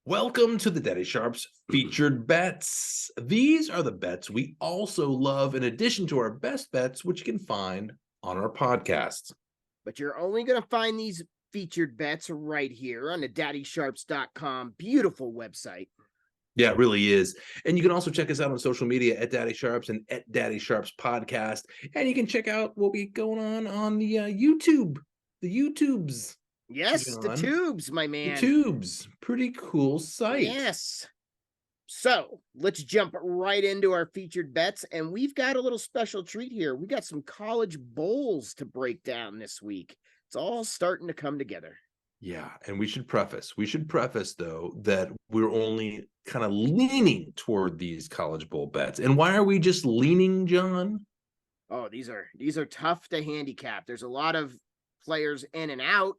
Welcome to the Daddy Sharps featured bets. These are the bets we also love in addition to our best bets, which you can find on our podcast. But you're only going to find these featured bets right here on the daddysharps.com beautiful website. Yeah, it really is. And you can also check us out on social media at Daddy Sharps and at Daddy Sharps Podcast. And you can check out what we going on the YouTube, the YouTubes. Yes, John. the tubes, my man. The tubes. Pretty cool site. Yes. So let's jump right into our featured bets. And we've got a little special treat here. We got some college bowls to break down this week. It's all starting to come together. Yeah, and we should preface though that we're only kind of leaning toward these college bowl bets. And why are we just leaning, John? Oh, these are tough to handicap. There's a lot of players in and out,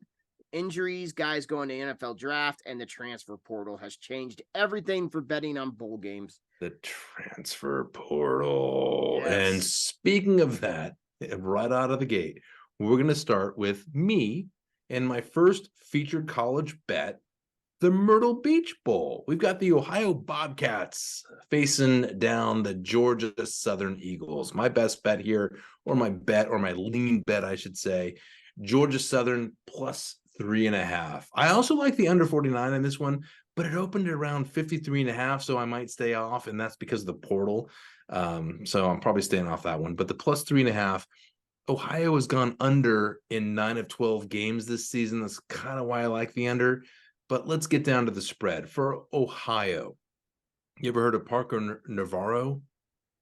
injuries, guys going to NFL draft, and the transfer portal has changed everything for betting on bowl games. The transfer portal. Yes. And speaking of that, right out of the gate, we're going to start with me and my first featured college bet, the Myrtle Beach Bowl. We've got the Ohio Bobcats facing down the Georgia Southern Eagles. My best bet here, or my lean bet, I should say, Georgia Southern plus 3.5. I also like the under 49 in this one, but it opened at around 53.5, so I might stay off, and that's because of the portal. So I'm probably staying off that one. But the plus 3.5, Ohio has gone under in 9 of 12 games this season. That's kind of why I like the under. But let's get down to the spread. For Ohio, you ever heard of Parker Navarro?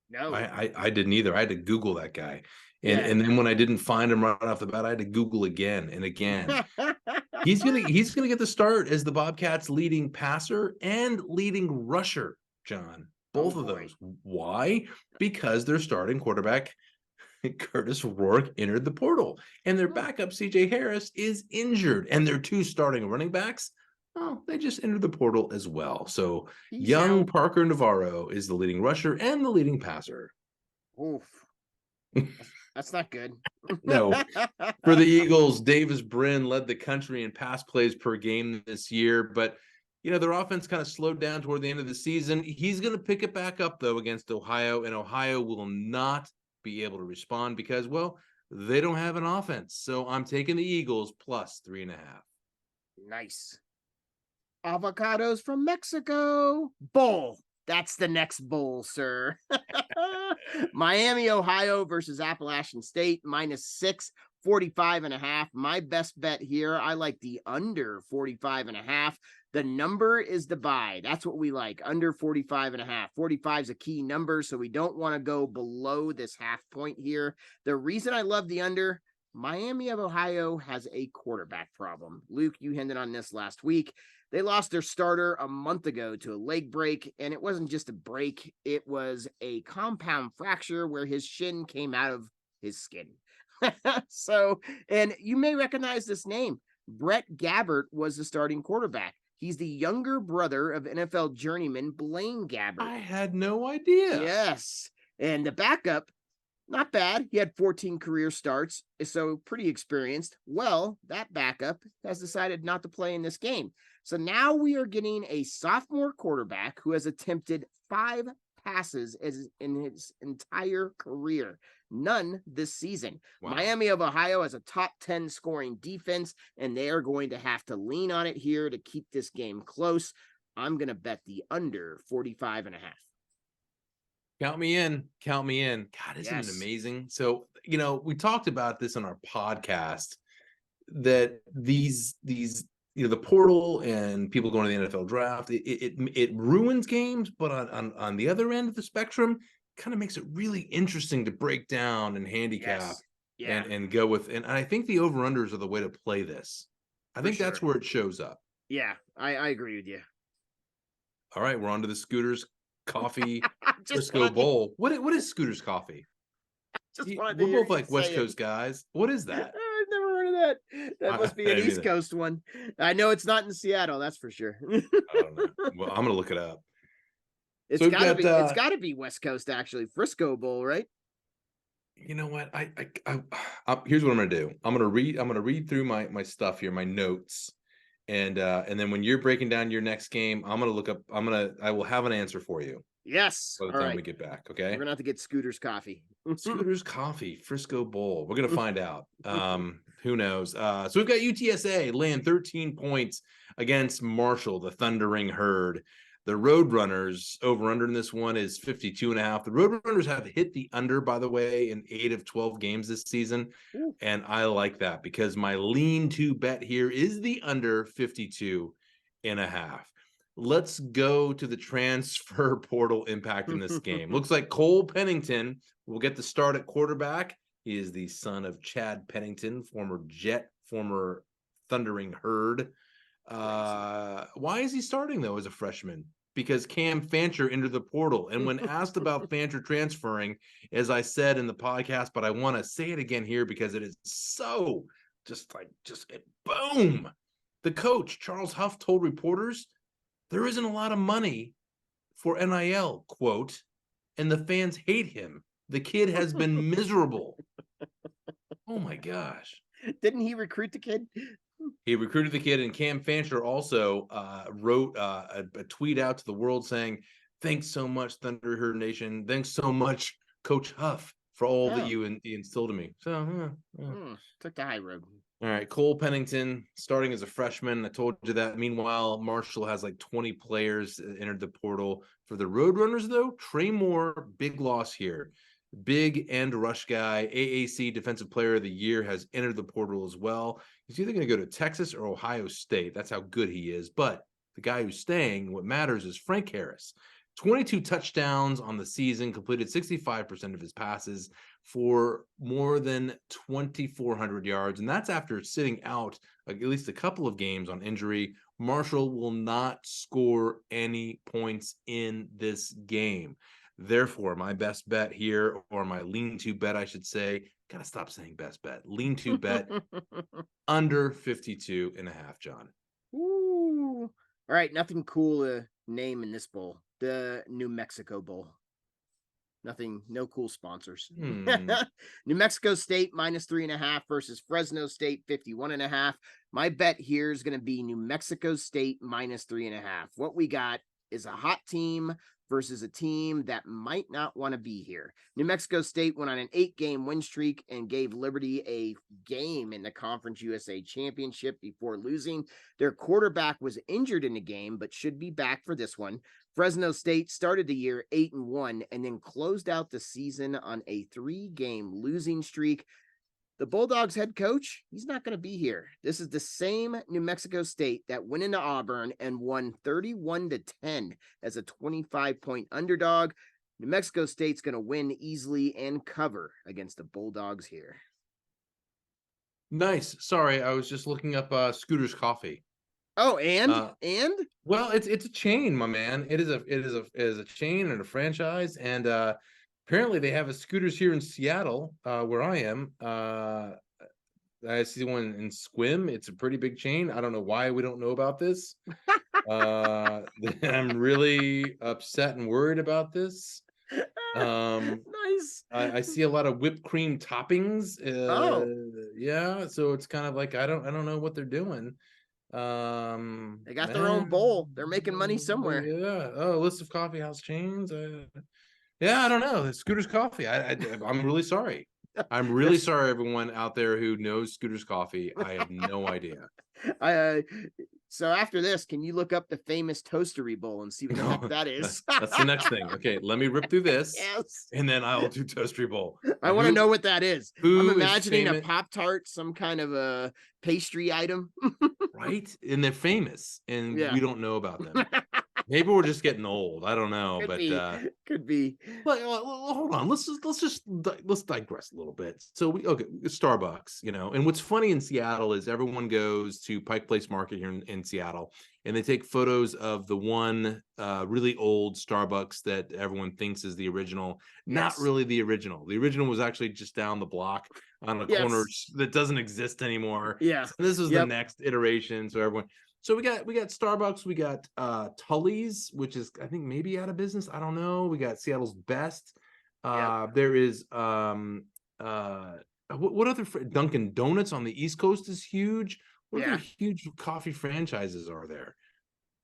No. I didn't either. I had to Google that guy. And then when I didn't find him right off the bat, I had to Google again and again. He's gonna get the start as the Bobcats' leading passer and leading rusher, John. Both of those. Why? Because their starting quarterback, Curtis Rourke, entered the portal, and their backup, CJ Harris, is injured, and their two starting running backs, well, they just entered the portal as well. So young Parker Navarro is the leading rusher and the leading passer. Oof. That's not good. No. For the Eagles, Davis Brin led the country in pass plays per game this year, but their offense kind of slowed down toward the end of the season. He's going to pick it back up, though, against Ohio, and Ohio will not be able to respond because, well, they don't have an offense. So I'm taking the Eagles plus 3.5. Nice. Avocados from Mexico. Bowl. That's the next bowl, sir. Miami, Ohio versus Appalachian State, -6, 45.5. My best bet here, I like the under 45.5. The number is the buy. That's what we like, under 45.5. 45 is a key number, so we don't want to go below this half point here. The reason I love the under, Miami of Ohio has a quarterback problem. Luke, you hinted on this last week. They lost their starter a month ago to a leg break, and it wasn't just a break. It was a compound fracture where his shin came out of his skin. So, and you may recognize this name. Brett Gabbert was the starting quarterback. He's the younger brother of NFL journeyman Blaine Gabbert. I had no idea. Yes. And the backup, not bad. He had 14 career starts, so pretty experienced. Well, that backup has decided not to play in this game. So now we are getting a sophomore quarterback who has attempted 5 passes in his entire career. None this season. Wow. Miami of Ohio has a top 10 scoring defense, and they are going to have to lean on it here to keep this game close. I'm going to bet the under 45.5. Count me in. God, isn't it amazing? So, we talked about this on our podcast that these the portal and people going to the NFL draft, it ruins games, but on the other end of the spectrum, kind of makes it really interesting to break down and handicap and go with. And I think the over-unders are the way to play this. I think that's where it shows up. Yeah, I agree with you. All right, we're on to the Scooters Coffee Frisco Bowl. What is Scooters Coffee? We're both like West Coast guys. What is that? I've never heard of that. That must be an East Coast one. I know it's not in Seattle, that's for sure. I don't know. Well, I'm gonna look it up. It's gotta be West Coast, actually. Frisco Bowl, right? You know what? I here's what I'm gonna do. I'm gonna read through my stuff here, my notes, And then when you're breaking down your next game, I will have an answer for you Yes. by the All time right. we get back. We're Okay. gonna have to get Scooter's coffee. Scooter's Coffee, Frisco Bowl. We're gonna find out. Who knows? So we've got UTSA laying 13 points against Marshall, the Thundering Herd. The Roadrunners over under in this one is 52.5. The Roadrunners have hit the under, by the way, in 8 of 12 games this season. Ooh. And I like that because my lean-to bet here is the under 52.5. Let's go to the transfer portal impact in this game. Looks like Cole Pennington will get the start at quarterback. He is the son of Chad Pennington, former Jet, former Thundering Herd. Why is he starting, though, as a freshman? Because Cam Fancher entered the portal. And when asked about Fancher transferring, as I said in the podcast, but I want to say it again here because it is so just boom. The coach, Charles Huff, told reporters there isn't a lot of money for NIL, quote, and the fans hate him. The kid has been miserable. Oh my gosh. Didn't he recruit the kid? He recruited the kid, and Cam Fancher also wrote a tweet out to the world saying, "Thanks so much, Thunder Herd Nation. Thanks so much, Coach Huff, for all that you instilled in me." So, took the high road. All right, Cole Pennington starting as a freshman. I told you that. Meanwhile, Marshall has like 20 players entered the portal. For the Roadrunners, though, Trey Moore, big loss here. Big end rush guy, AAC Defensive Player of the Year, has entered the portal as well. He's either going to go to Texas or Ohio State. That's how good he is. But the guy who's staying, what matters is Frank Harris. 22 touchdowns on the season, completed 65% of his passes for more than 2,400 yards. And that's after sitting out at least a couple of games on injury. Marshall will not score any points in this game. Therefore, my best bet here, or my lean-to bet, I should say, gotta stop saying best bet. Lean-to bet under 52.5, John. Ooh. All right, nothing cool to name in this bowl. The New Mexico Bowl. Nothing, no cool sponsors. New Mexico State -3.5 versus Fresno State 51.5. My bet here is going to be New Mexico State -3.5. What we got is a hot team versus a team that might not want to be here. New Mexico State went on an 8-game win streak and gave Liberty a game in the Conference USA Championship before losing. Their quarterback was injured in the game, but should be back for this one. Fresno State started the year 8-1 and then closed out the season on a 3-game losing streak. The Bulldogs head coach, he's not going to be here. This is the same New Mexico State that went into Auburn and won 31-10 as a 25-point underdog. New Mexico State's going to win easily and cover against the Bulldogs here. Nice. Sorry, I was just looking up Scooter's Coffee. Oh, and well, it's a chain, my man. It is a chain and a franchise, and apparently they have a Scooters here in Seattle, where I am. I see one in Squim. It's a pretty big chain. I don't know why we don't know about this. I'm really upset and worried about this. Nice. I see a lot of whipped cream toppings. Yeah, so it's kind of like I don't know what they're doing. They got their own bowl. They're making money somewhere. Yeah. Oh, list of coffee house chains. Yeah, I don't know. Scooter's Coffee. I'm really sorry. I'm really sorry, everyone out there who knows Scooter's Coffee. I have no idea. So after this, can you look up the famous Toastery Bowl and see what the heck that is? That's the next thing. Okay, let me rip through this. Yes. And then I'll do Toastery Bowl. I want to know what that is. I'm imagining a famous? Pop-Tart, some kind of a pastry item. Right? And they're famous, and Yeah. we don't know about them. Maybe we're just getting old. I don't know, Could be. But hold on. Let's digress a little bit. So Starbucks, and what's funny in Seattle is everyone goes to Pike Place Market here in Seattle, and they take photos of the one really old Starbucks that everyone thinks is the original. Not really the original. The original was actually just down the block on a corner that doesn't exist anymore. Yeah. So this is the next iteration. So everyone. So we got Starbucks, we got Tully's, which is I think maybe out of business. I don't know. We got Seattle's Best. There is what other Dunkin' Donuts on the East Coast is huge. What Yeah. other huge coffee franchises are there?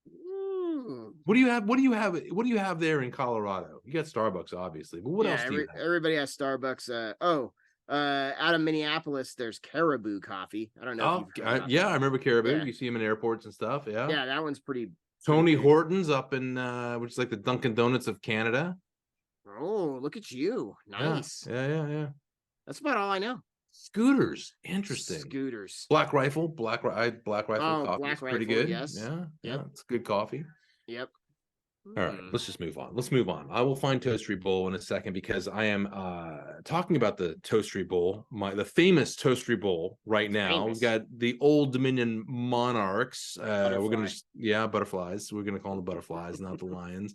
Mm. What do you have? What do you have? What do you have there in Colorado? You got Starbucks, obviously, but what Yeah, else do you have? everybody has Starbucks. Out of Minneapolis, there's Caribou Coffee. I don't know if Oh, you've heard about yeah, that. I remember Caribou. Yeah, You see them in airports and stuff. Yeah. yeah, that one's pretty Tony big. Hortons up in which is like the Dunkin' Donuts of Canada. Oh, look at you. Yeah, Nice. yeah. That's about all I know. Scooters, interesting. Scooters. Black Rifle Oh, coffee Black is pretty Rifle, good. yes. Yeah, Yep. it's good coffee. Yep. All right, Hmm. let's just move on. Let's move on. I will find Toastery Bowl in a second because I am talking about the Toastery Bowl, the famous Toastery Bowl right now. We've Famous. got the Old Dominion Monarchs. We're gonna Butterfly. just butterflies. We're gonna call them the butterflies, not the Lions.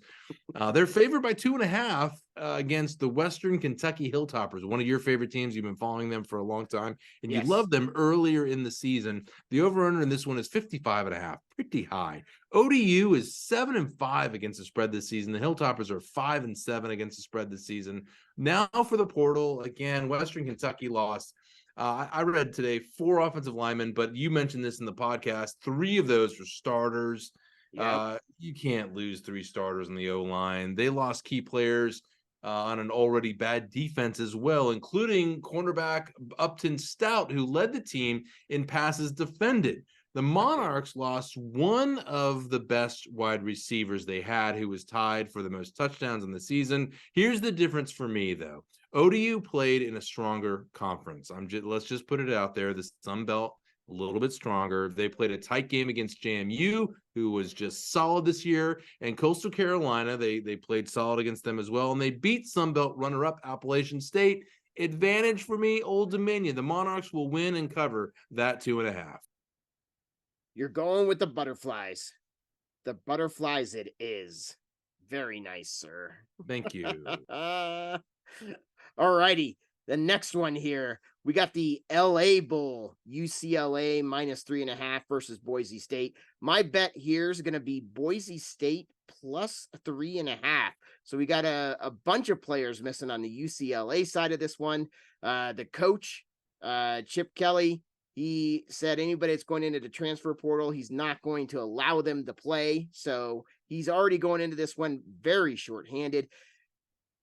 They're favored by 2.5 against the Western Kentucky Hilltoppers, one of your favorite teams. You've been following them for a long time, and you Yes. loved them earlier in the season. The over/under in this one is 55.5, pretty high. ODU is 7-5 against the spread this season. The Hilltoppers are 5-7 against the spread this season. Now for the portal again. Western Kentucky lost. I read today 4 offensive linemen, but you mentioned this in the podcast. 3 of those were starters. Yep. You can't lose 3 starters in the O-line. They lost key players on an already bad defense as well, including cornerback Upton Stout, who led the team in passes defended. The Monarchs lost one of the best wide receivers they had, who was tied for the most touchdowns in the season. Here's the difference for me, though. ODU played in a stronger conference. Let's just put it out there. The Sun Belt, a little bit stronger. They played a tight game against JMU, who was just solid this year, and Coastal Carolina. They played solid against them as well, and they beat Sun Belt runner-up Appalachian State. Advantage for me, Old Dominion. The Monarchs will win and cover that 2.5. You're going with the butterflies. The butterflies it is. Very nice, sir. Thank you. All righty. The next one here, we got the LA Bowl, UCLA -3.5 versus Boise State. My bet here is going to be Boise State plus 3.5. So we got a bunch of players missing on the UCLA side of this one. The coach, Chip Kelly, he said anybody that's going into the transfer portal, he's not going to allow them to play. So he's already going into this one very shorthanded.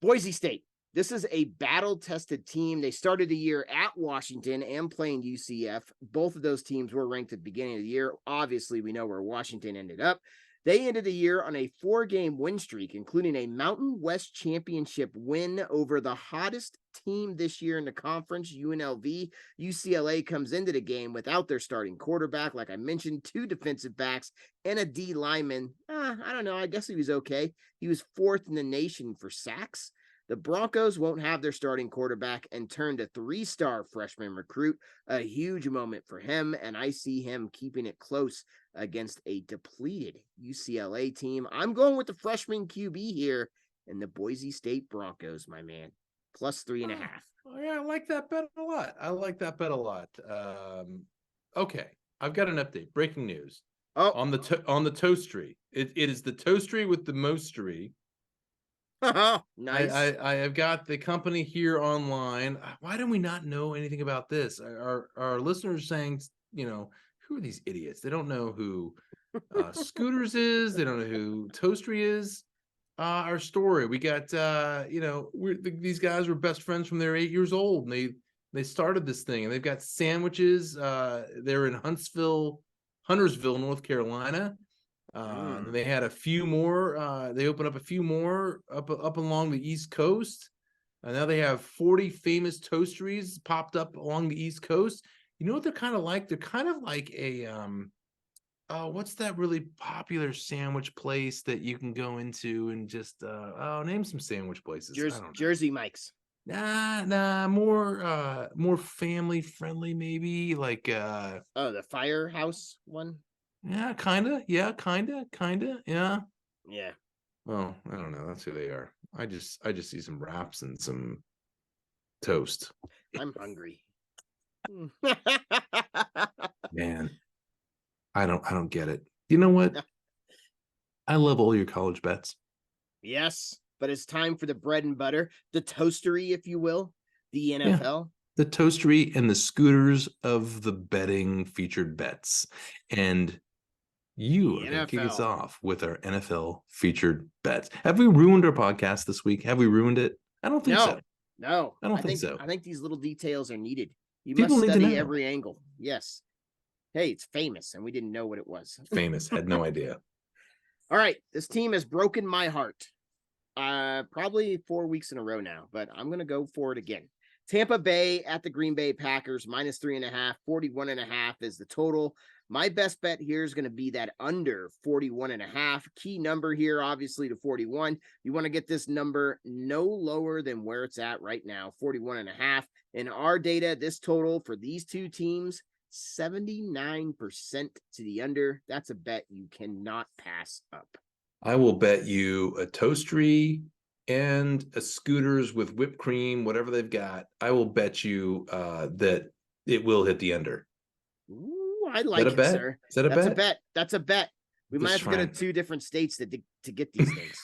Boise State. This is a battle-tested team. They started the year at Washington and playing UCF. Both of those teams were ranked at the beginning of the year. Obviously, we know where Washington ended up. They ended the year on a 4-game win streak, including a Mountain West Championship win over the hottest team this year in the conference, UNLV. UCLA comes into the game without their starting quarterback. Like I mentioned, 2 defensive backs and a D lineman. I don't know. I guess he was okay. He was 4th in the nation for sacks. The Broncos won't have their starting quarterback and turned a 3-star freshman recruit. A huge moment for him, and I see him keeping it close against a depleted UCLA team. I'm going with the freshman QB here and the Boise State Broncos, my man. Plus 3.5. Oh, yeah, I like that bet a lot. Okay, I've got an update. Breaking news. Oh, On the Toastery. It is the Toastery with the mostery. nice. I have got the company here online. Why do we not know anything about this? Our listeners saying, who are these idiots? They don't know who Scooters is. They don't know who Toastery is. Our story. We got these guys were best friends from they're 8 years old, and they started this thing, and they've got sandwiches. They're in Huntersville, North Carolina. And they had a few more. They opened up a few more up along the East Coast. And now they have 40 famous toasteries popped up along the East Coast. You know what they're kind of like? They're kind of like a what's that really popular sandwich place that you can go into and just name some sandwich places. I don't know. Jersey Mike's. Nah, more family friendly, maybe like the Firehouse one. Yeah, kinda. Yeah. Yeah. Well, I don't know. That's who they are. I just see some wraps and some toast. I'm hungry. Man, I don't get it. You know what? I love all your college bets. Yes, but it's time for the bread and butter, the toastery, if you will, the NFL. the toastery and the scooters of the betting featured bets. And you are going to kick us NFL. off with our NFL featured bets. Have we ruined our podcast this week? Have we ruined it? I don't think so. No, I don't think so. I think these little details are needed. You People must need to study know. every angle. Yes. Hey, it's famous, and we didn't know what it was. Famous, had no idea. All right, this team has broken my heart. Probably 4 weeks in a row now, but I'm gonna go for it again. Tampa Bay at the Green Bay Packers, -3.5, 41.5 is the total. My best bet here is going to be that under 41.5. Key number here, obviously, to 41. You want to get this number no lower than where it's at right now, 41.5. In our data, this total for these two teams, 79% to the under. That's a bet you cannot pass up. I will bet you a toastery and a scooters with whipped cream, whatever they've got. I will bet you that it will hit the under. Ooh, I like it, bet? sir. Is that a That's bet? a bet. That's a bet. We might Just have to go to trying. 2 different states to get these things.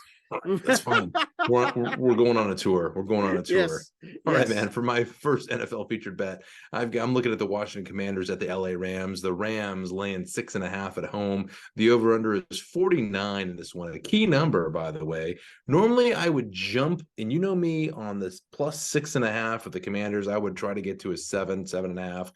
That's fine. We're going on a tour. We're going on a tour. Yes. All right, yes. man. For my first NFL featured bet, I'm looking at the Washington Commanders at the LA Rams. The Rams laying 6.5 at home. The over/under is 49 in this one. A key number, by the way. Normally, I would jump, and you know me on this plus 6.5 of the Commanders. I would try to get to a 7.5,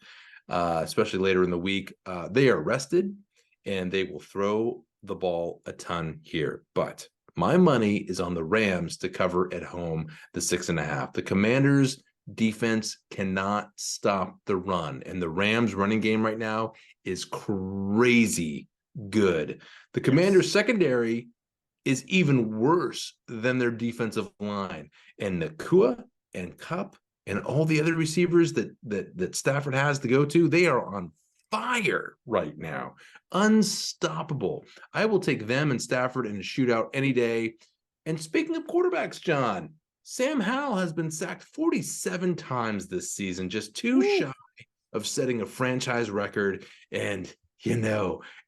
especially later in the week. They are rested, and they will throw the ball a ton here, but my money is on the Rams to cover at home the 6.5. The Commanders defense cannot stop the run, and the Rams running game right now is crazy good. The Commanders secondary is even worse than their defensive line, and Nakua and Kupp and all the other receivers that Stafford has to go to, they are on fire right now. Unstoppable. I will take them and Stafford in a shootout any day. And speaking of quarterbacks, John, Sam Howell has been sacked 47 times this season, just too shy of setting a franchise record. And,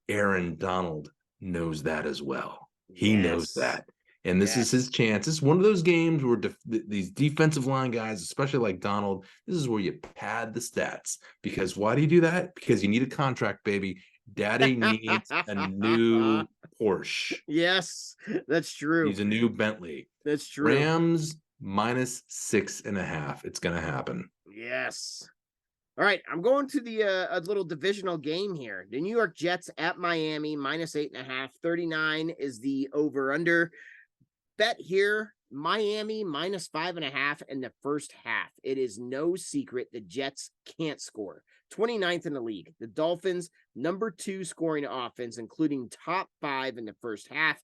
Aaron Donald knows that as well. He knows that. And this is his chance. It's one of those games where these defensive line guys, especially like Donald, this is where you pad the stats. Because why do you do that? Because you need a contract, baby. Daddy needs a new Porsche. Yes, that's true. Needs a new Bentley. That's true. Rams -6.5. It's going to happen. Yes. All right, I'm going to the a little divisional game here. The New York Jets at Miami, -8.5. 39 is the over/under. Bet here, Miami -5.5 in the first half. It is no secret the Jets can't score. 29th in the league. The Dolphins, number 2 scoring offense, including top 5 in the first half.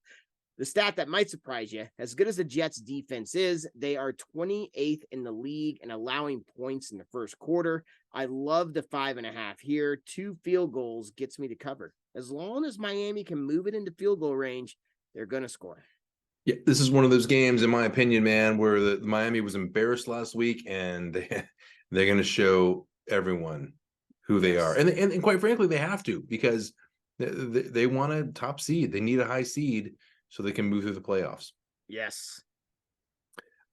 The stat that might surprise you, as good as the Jets defense is, they are 28th in the league and allowing points in the first quarter. I love the 5.5 here. 2 field goals gets me to cover. As long as Miami can move it into field goal range, they're going to score. Yeah, this is one of those games, in my opinion, man, where the Miami was embarrassed last week, and they're going to show everyone who they are. And quite frankly, they have to, because they want a top seed. They need a high seed so they can move through the playoffs. Yes.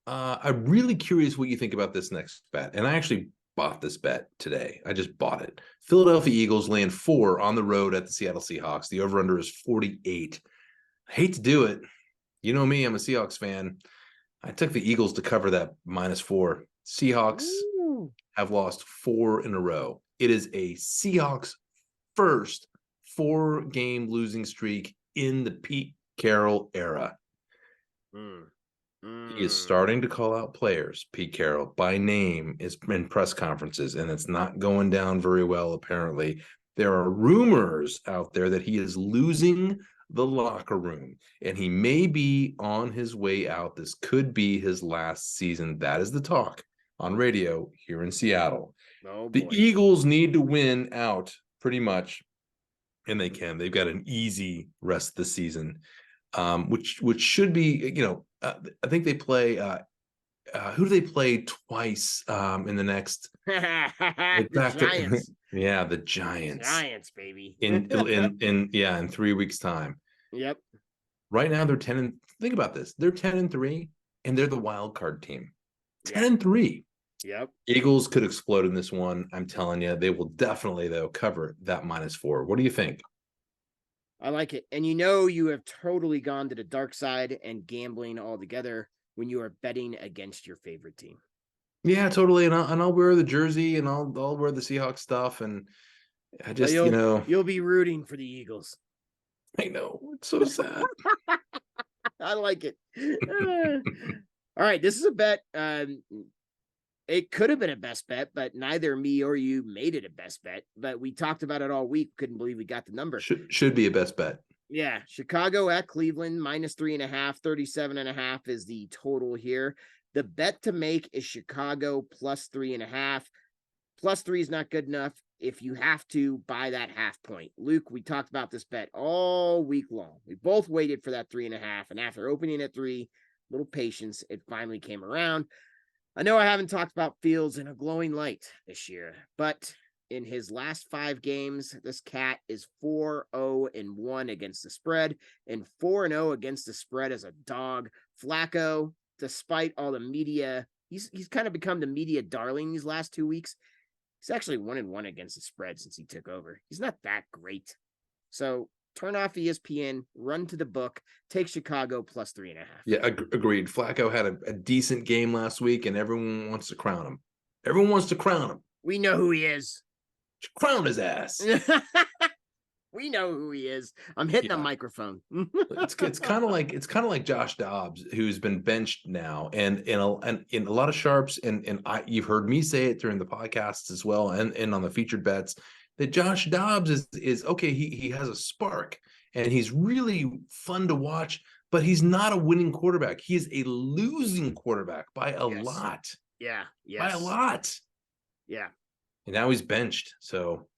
I'm really curious what you think about this next bet. And I actually bought this bet today. I just bought it. Philadelphia Eagles laying 4 on the road at the Seattle Seahawks. The over-under is 48. I hate to do it. You know me, I'm a Seahawks fan. I took the Eagles to cover that -4. Seahawks have lost 4 in a row. It is a Seahawks first 4-game losing streak in the Pete Carroll era. He is starting to call out players, Pete Carroll, by name in press conferences, and it's not going down very well, apparently. There are rumors out there that he is losing the locker room, and he may be on his way out. This could be his last season. That is the talk on radio here in Seattle. The Eagles need to win out pretty much, and they can. They've got an easy rest of the season, which should be, I think they play who do they play twice in the next the Giants. Yeah, the Giants. Giants, baby. in 3 weeks time. Yep. Right now they're 10 and think about this. They're 10-3 and they're the wild card team. 10-3. Yep. Eagles could explode in this one. I'm telling you, they will definitely, though, cover that -4. What do you think? I like it. And you have totally gone to the dark side and gambling altogether when you are betting against your favorite team. Yeah, totally. And I'll wear the jersey and I'll wear the Seahawks stuff. And I But just, you'll be rooting for the Eagles. I know it's so sad. I like it. All right, this is a bet. It could have been a best bet, but neither me or you made it a best bet. But we talked about it all week. Couldn't believe we got the number. Should be a best bet. Yeah, Chicago at Cleveland -3.5, 37.5 is the total here. The bet to make is Chicago +3.5. +3 is not good enough. If you have to buy that half point, Luke, we talked about this bet all week long. We both waited for that 3.5, and after opening at 3, little patience, it finally came around. I know I haven't talked about Fields in a glowing light this year, but in his last 5 games, this cat is 4-0-1 against the spread and 4-0 against the spread as a dog. Flacco, despite all the media, he's kind of become the media darling these last 2 weeks. He's actually 1-1 against the spread since he took over. He's not that great. So turn off ESPN, run to the book, take Chicago +3.5. Yeah, agreed. Flacco had a decent game last week, and everyone wants to crown him. Everyone wants to crown him. We know who he is. Crown his ass. We know who he is. I'm hitting a microphone. it's kind of like Josh Dobbs, who's been benched now, and in a lot of sharps, and you've heard me say it during the podcasts as well, and on the featured bets, that Josh Dobbs is okay. He has a spark, and he's really fun to watch, but he's not a winning quarterback. He is a losing quarterback by a lot. Yeah. Yes. By a lot. Yeah. And now he's benched. So,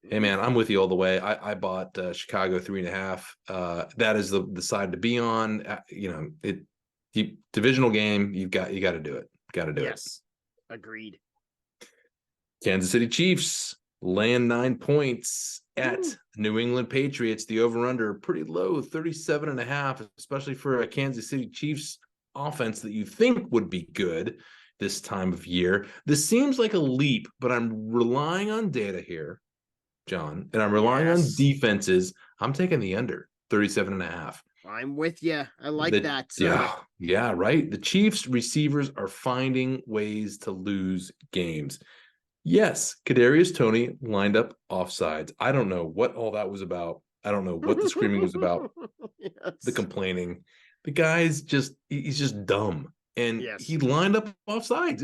hey man, I'm with you all the way. I bought Chicago 3.5. That is the side to be on. Divisional game. You got to do it. Got to do it. Yes, agreed. Kansas City Chiefs laying 9 points at New England Patriots. The over/under pretty low, 37.5, especially for a Kansas City Chiefs offense that you think would be good this time of year. This seems like a leap, but I'm relying on data here, John, and I'm relying on defenses. I'm taking the under 37.5. I'm with you. I like that. Yeah, right. The Chiefs receivers are finding ways to lose games. Yes, Kadarius Toney lined up offsides. I don't know what all that was about. I don't know what the screaming was about. Yes. The complaining. The guy's he's just dumb. And he lined up offsides.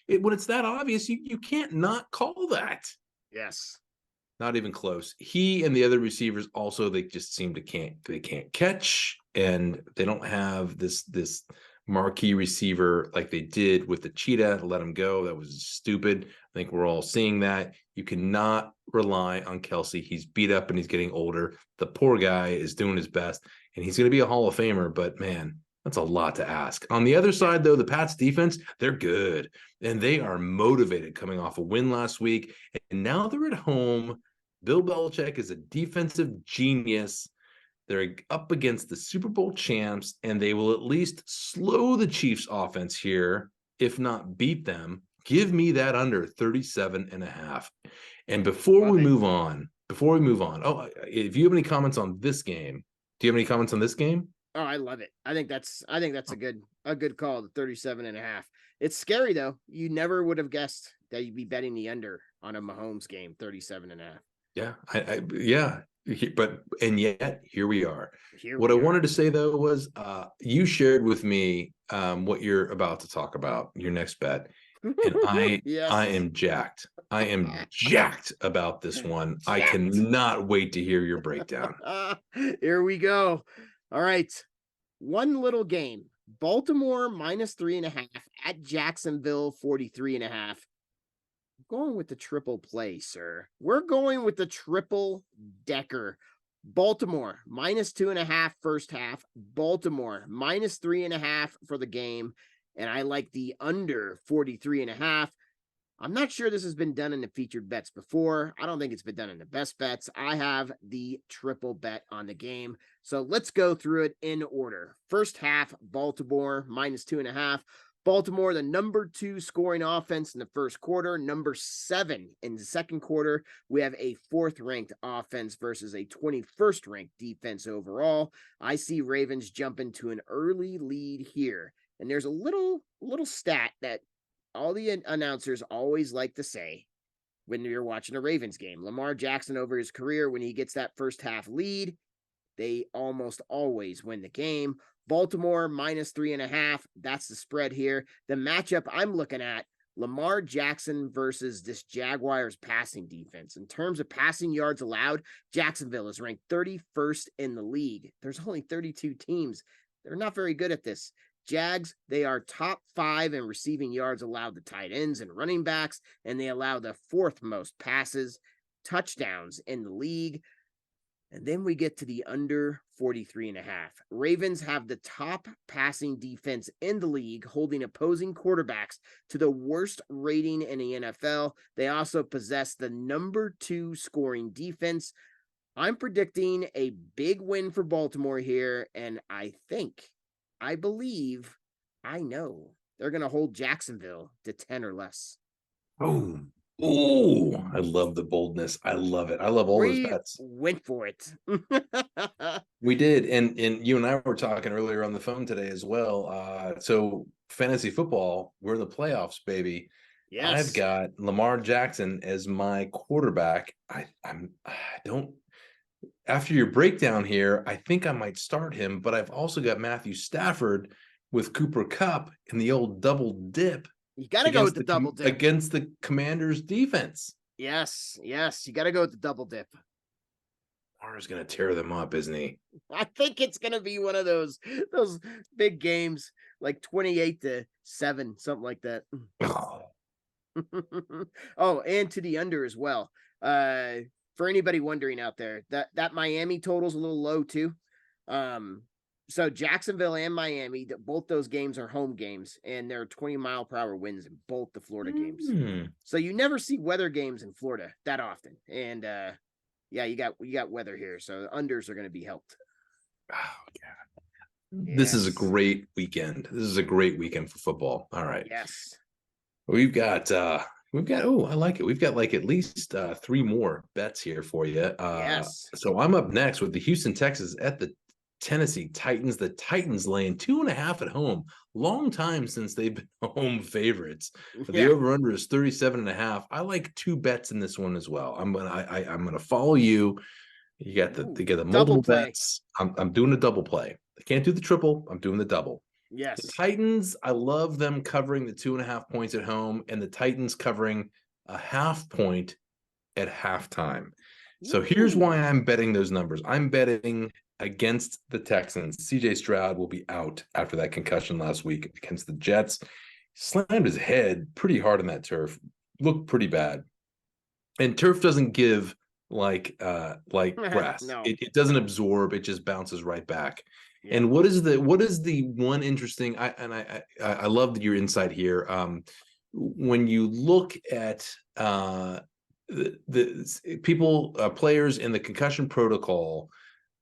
When it's that obvious, you can't not call that. Yes. Not even close. He and the other receivers also, they just seem to can't catch, and they don't have this marquee receiver like they did with the Cheetah to let him go. That was stupid. I think we're all seeing that. You cannot rely on Kelsey. He's beat up and he's getting older. The poor guy is doing his best, and he's going to be a Hall of Famer, but man, that's a lot to ask. On the other side, though, the Pats defense, they're good, and they are motivated coming off a win last week, and now they're at home. Bill Belichick is a defensive genius. They're up against the Super Bowl champs, and they will at least slow the Chiefs offense here, if not beat them. Give me that under 37.5. And before we move on, if you have any comments on this game, do you have any comments on this game? Oh, I love it. I think that's a good call, the 37.5. It's scary though. You never would have guessed that you'd be betting the under on a Mahomes game, 37.5. Yeah, and yet here we are. What I wanted to say though was you shared with me what you're about to talk about, your next bet. And I am jacked. I am jacked about this one. I cannot wait to hear your breakdown. Here we go. All right. One little game. Baltimore -3.5 at Jacksonville 43.5. Going with the triple play, sir. We're going with the triple decker. Baltimore -2.5 first half. Baltimore -3.5 for the game. And I like the under 43.5. I'm not sure this has been done in the featured bets before. I don't think it's been done in the best bets. I have the triple bet on the game. So let's go through it in order. First half, Baltimore -2.5. Baltimore, the number 2 scoring offense in the first quarter, number 7 in the second quarter. We have a 4th ranked offense versus a 21st ranked defense overall. I see Ravens jumping to an early lead here. And there's a little stat that all the announcers always like to say when you're watching a Ravens game. Lamar Jackson over his career, when he gets that first half lead, they almost always win the game. Baltimore -3.5. That's the spread here. The matchup I'm looking at, Lamar Jackson versus this Jaguars passing defense. In terms of passing yards allowed, Jacksonville is ranked 31st in the league. There's only 32 teams. They're not very good at this. Jags, they are top 5 in receiving yards allowed to tight ends and running backs, and they allow the 4th most passes, touchdowns in the league. And then we get to the under 43.5. Ravens have the top passing defense in the league, holding opposing quarterbacks to the worst rating in the NFL. They also possess the number 2 scoring defense. I'm predicting a big win for Baltimore here, and I believe, I know they're going to hold Jacksonville to 10 or less. Oh, I love the boldness. I love it. I love all those We bets. went for it. We did, and you and I were talking earlier on the phone today as well. So fantasy football, we're in the playoffs, baby. Yes. I've got Lamar Jackson as my quarterback. I don't. After your breakdown here, I think I might start him, but I've also got Matthew Stafford with Cooper Kupp in the old double dip. You got to go with the double dip against the Commanders defense. Yes, you got to go with the double dip. Lamar's going to tear them up, isn't he? I think it's going to be one of those big games, like 28-7, something like that. Oh, and to the under as well. For anybody wondering out there, that Miami total's a little low too. So Jacksonville and Miami, both those games are home games, and there are 20-mile-per-hour winds in both the Florida games. So you never see weather games in Florida that often. And yeah, you got weather here, so the unders are going to be helped. Oh yeah. This is a great weekend. This is a great weekend for football. All right. Yes. We've got I like it. We've got like at least 3 more bets here for you. Yes. So I'm up next with the Houston Texans at the Tennessee Titans. The Titans laying 2.5 at home. Long time since they've been home favorites. The over/under is 37.5. I like 2 bets in this one as well. I'm gonna follow you. You got the multiple bets. I'm doing a double play. I can't do the triple. I'm doing the double. Yes. The Titans, I love them covering the 2.5 points at home, and the Titans covering a 0.5 point at halftime. So here's why I'm betting those numbers. I'm betting against the Texans. CJ Stroud will be out after that concussion last week against the Jets. Slammed his head pretty hard on that turf. Looked pretty bad. And turf doesn't give like grass. No. It doesn't absorb. It just bounces right back. Yeah. And what is the one interesting? I love your insight here. When you look at the people, players in the concussion protocol,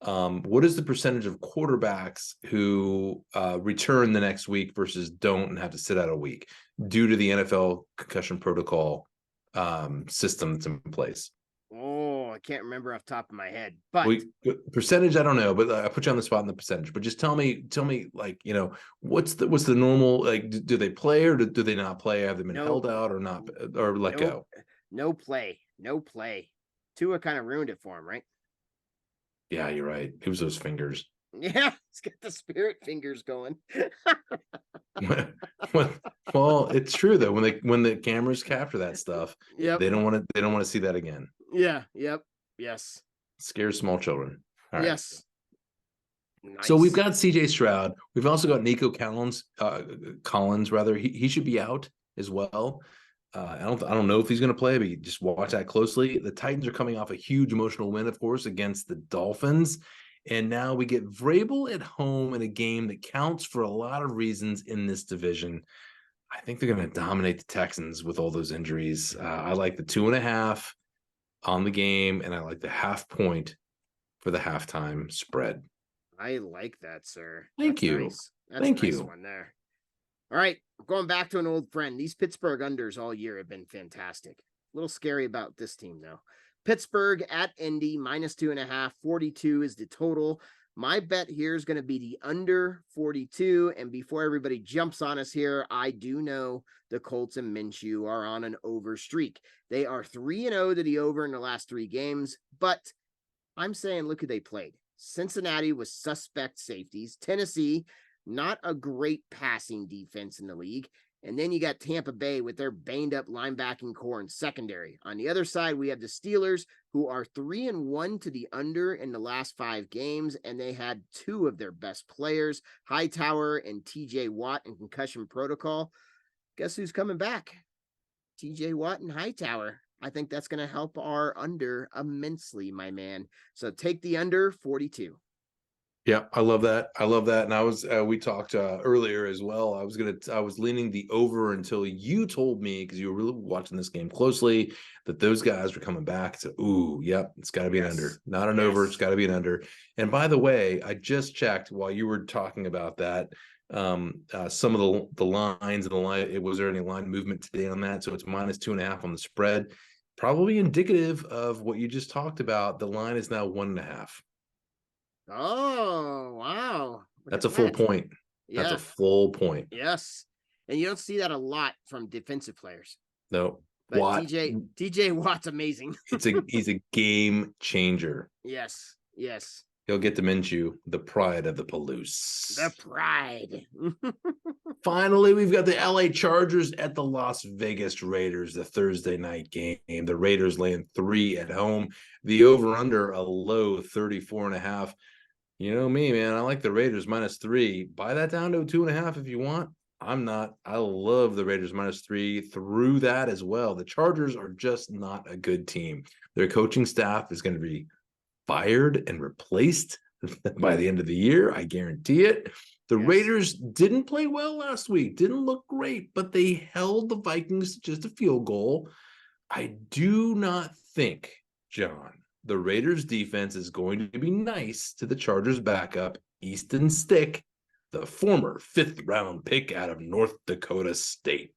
what is the percentage of quarterbacks who return the next week versus don't and have to sit out a week due to the NFL concussion protocol system that's in place? Oh, I can't remember off the top of my head, but percentage, I don't know, but I put you on the spot in the percentage. But just tell me, like, what's the normal, like, do they play or do they not play? Have they been held out or not, or let go? No play. Tua kind of ruined it for him, right? Yeah, you're right. It was those fingers. Yeah, he's got the spirit fingers going. Well, it's true though. When the cameras capture that stuff, they don't want to see that again. Yeah. Yep. Yes. Scares small children. All right. Yes. Nice. So we've got CJ Stroud. We've also got Nico Collins. He should be out as well. I don't know if he's going to play, but you just watch that closely. The Titans are coming off a huge emotional win, of course, against the Dolphins. And now we get Vrabel at home in a game that counts for a lot of reasons in this division. I think they're going to dominate the Texans with all those injuries. I like the 2.5 on the game, and I like the 0.5 point for the halftime spread. I like that, sir. Thank you. Nice. That's Thank a nice you. one there. All right, going back to an old friend. These Pittsburgh unders all year have been fantastic. A little scary about this team, though. Pittsburgh at Indy, -2.5. 42 is the total. My bet here is going to be the under 42. And before everybody jumps on us here, I do know the Colts and Minshew are on an over streak. They are 3-0 to the over in the last 3 games, but I'm saying look who they played. Cincinnati was suspect safeties. Tennessee, not a great passing defense in the league. And then you got Tampa Bay with their banged up linebacking core and secondary. On the other side, we have the Steelers, who are 3-1 to the under in the last 5 games, and they had 2 of their best players, Hightower and TJ Watt, in concussion protocol. Guess who's coming back? TJ Watt and Hightower. I think that's going to help our under immensely, my man. So take the under 42. Yeah, I love that. I love that. And I was, we talked earlier as well. I was leaning the over until you told me, because you were really watching this game closely, that those guys were coming back. So, ooh, yep, it's got to be an under, not an over. It's got to be an under. And by the way, I just checked while you were talking about that. Some of the lines in the line, was there any line movement today on that? So it's -2.5 on the spread, probably indicative of what you just talked about. The line is now 1.5. Oh, wow. That's a full point. Yeah. That's a full point. Yes. And you don't see that a lot from defensive players. No. But Watt, TJ Watt's amazing. he's a game changer. Yes. Yes. He'll get to Minshew, the pride of the Palouse. The pride. Finally, we've got the LA Chargers at the Las Vegas Raiders, the Thursday night game. The Raiders laying 3 at home. The over-under a low 34.5. You know me, man. I like the Raiders -3. Buy that down to 2.5 if you want. I'm not. I love the Raiders -3 through that as well. The Chargers are just not a good team. Their coaching staff is going to be fired and replaced by the end of the year. I guarantee it. The Raiders didn't play well last week. Didn't look great, but they held the Vikings to just a field goal. I do not think, John, the Raiders defense is going to be nice to the Chargers backup, Easton Stick, the former 5th round pick out of North Dakota State.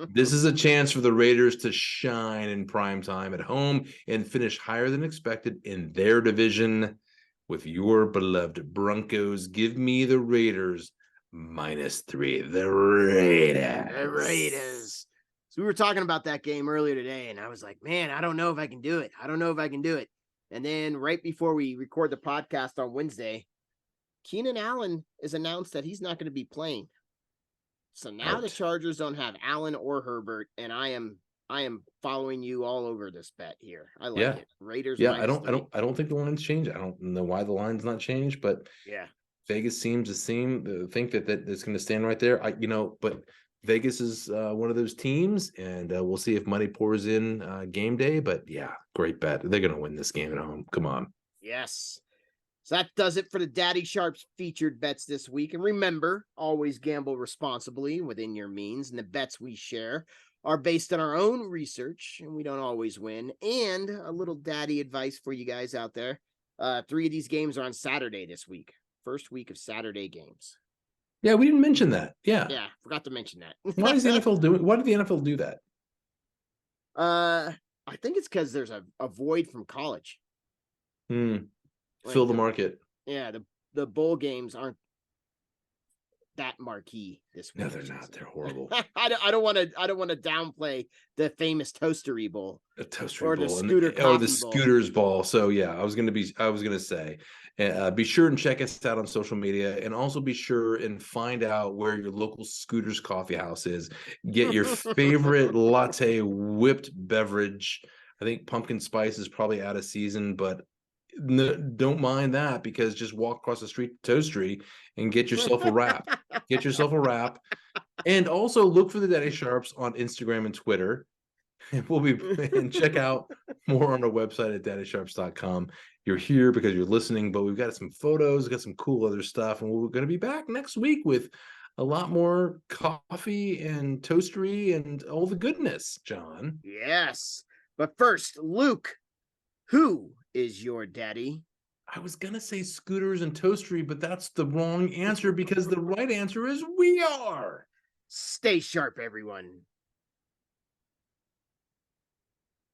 This is a chance for the Raiders to shine in prime time at home and finish higher than expected in their division with your beloved Broncos. Give me the Raiders -3. The Raiders. The Raiders. So we were talking about that game earlier today, and I was like, man, I don't know if I can do it. I don't know if I can do it. And then right before we record the podcast on Wednesday, Keenan Allen is announced that he's not going to be playing. So now the Chargers don't have Allen or Herbert, and I am following you all over this bet here. I like it. Raiders. Yeah, I don't think the line's changed. I don't know why the line's not changed, but yeah, Vegas seems to think that it's going to stand right there. But Vegas is one of those teams, and we'll see if money pours in game day. But yeah, great bet. They're going to win this game at home. Come on. Yes. So that does it for the Daddy Sharps featured bets this week. And remember, always gamble responsibly within your means. And the bets we share are based on our own research, and we don't always win. And a little daddy advice for you guys out there. 3 of these games are on Saturday this week. First week of Saturday games. Yeah, we didn't mention that. Yeah, forgot to mention that. Why did the NFL do that? I think it's because there's a void from college. Fill the market. Yeah, the bowl games aren't that marquee this week. No, they're not. They're horrible. I don't want to downplay the famous Toastery Bowl, the Toastery or Bowl, the Scooter or the Bowl. Scooters Bowl. So yeah, I was gonna say, be sure and check us out on social media, and also be sure and find out where your local Scooters Coffee House is. Get your favorite latte whipped beverage. I think pumpkin spice is probably out of season, but don't mind that, because just walk across the street to Toastery and get yourself a wrap. Get yourself a wrap. And also look for the Daddy Sharps on Instagram and Twitter. And check out more on our website at daddysharps.com. You're here because you're listening, but we've got some photos, got some cool other stuff, and we're going to be back next week with a lot more coffee and Toastery and all the goodness, John. Yes. But first, Luke, who is your daddy? I was gonna say Scooters and Toastery, but that's the wrong answer because the right answer is We Are. Stay sharp, everyone.